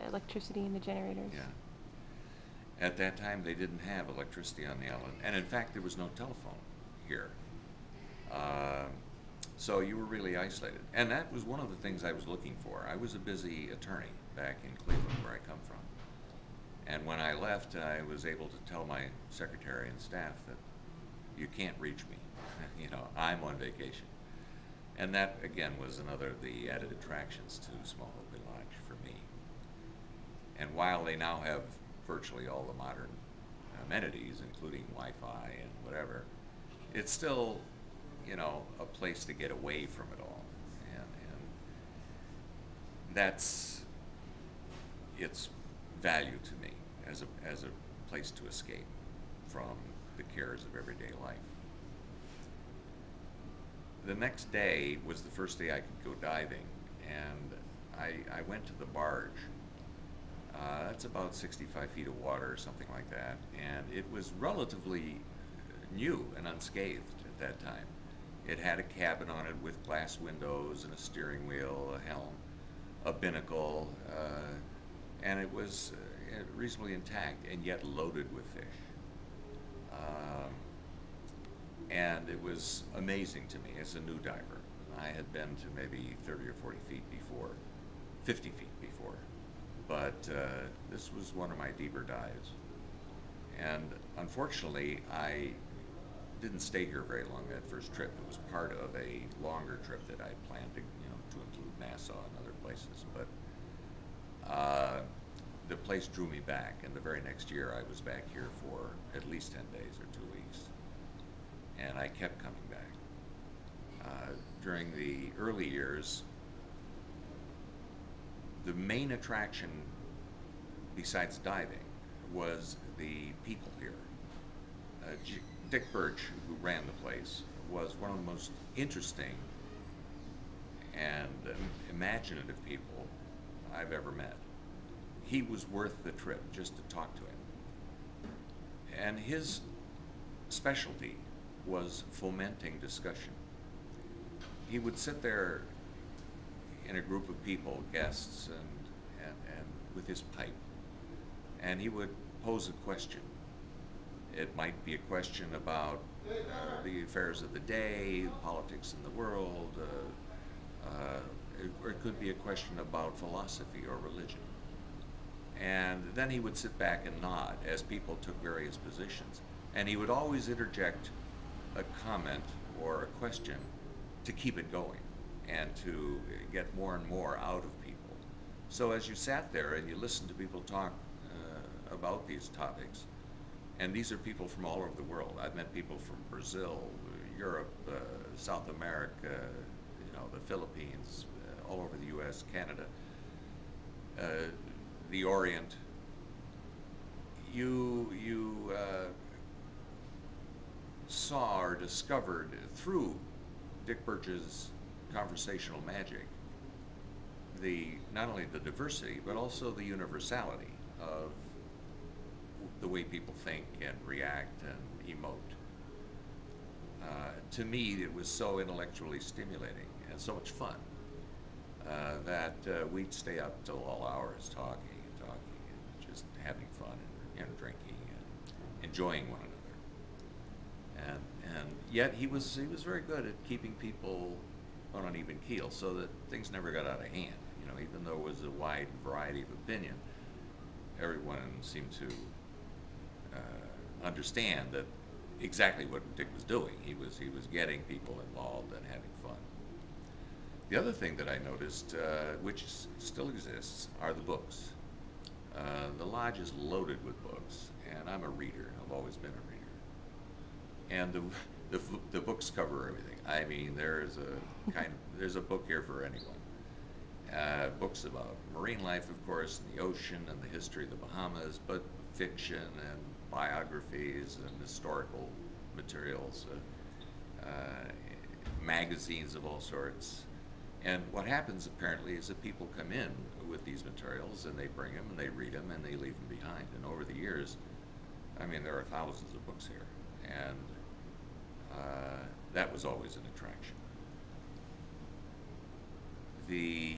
electricity in the generators. Yeah. At that time, they didn't have electricity on the island, and in fact, there was no telephone here. Um, so you were really isolated, and that was one of the things I was looking for. I was a busy attorney back in Cleveland, where I come from, and when I left, I was able to tell my secretary and staff that you can't reach me. You know, I'm on vacation. And that, again, was another of the added attractions to Small Open Lodge for me. And while they now have virtually all the modern amenities, including Wi-Fi and whatever, it's still, you know, a place to get away from it all. And that's its value to me as a place to escape from the cares of everyday life. The next day was the first day I could go diving, and I went to the barge. That's about 65 feet of water or something like that, and it was relatively new and unscathed at that time. It had a cabin on it with glass windows and a steering wheel, a helm, a binnacle, and it was reasonably intact and yet loaded with fish. And it was amazing to me as a new diver. I had been to maybe 30 or 40 feet before, 50 feet before, but this was one of my deeper dives. And unfortunately, I didn't stay here very long that first trip. It was part of a longer trip that I planned to, you know, to include Nassau and other places. But the place drew me back, and the very next year I was back here for at least 10 days or 2 weeks. And I kept coming back. During the early years, the main attraction, besides diving, was the people here. Dick Birch, who ran the place, was one of the most interesting and imaginative people I've ever met. He was worth the trip just to talk to him. And his specialty was fomenting discussion. He would sit there in a group of people, guests, and with his pipe, and he would pose a question. It might be a question about the affairs of the day, politics in the world, or it could be a question about philosophy or religion. And then he would sit back and nod as people took various positions. And he would always interject a comment or a question to keep it going and to get more and more out of people. So as you sat there and you listened to people talk about these topics, and these are people from all over the world. I've met people from Brazil, Europe, South America, you know, the Philippines, all over the U.S., Canada, the Orient. You saw or discovered through Dick Birch's conversational magic not only the diversity but also the universality of the way people think and react and emote. To me, it was so intellectually stimulating and so much fun that we'd stay up till all hours talking and just having fun and drinking and enjoying one another. And yet he was very good at keeping people on an even keel so that things never got out of hand. You know, even though there was a wide variety of opinion, everyone seemed to understand that exactly what Dick was doing. He was getting people involved and having fun. The other thing that I noticed, which still exists, are the books. The lodge is loaded with books, and I'm a reader. I've always been a reader. And the books cover everything. I mean, there's a book here for anyone. Books about marine life, of course, and the ocean and the history of the Bahamas, but fiction and biographies and historical materials, magazines of all sorts. And what happens apparently is that people come in with these materials and they bring them and they read them and they leave them behind. And over the years, I mean, there are thousands of books here, and that was always an attraction. The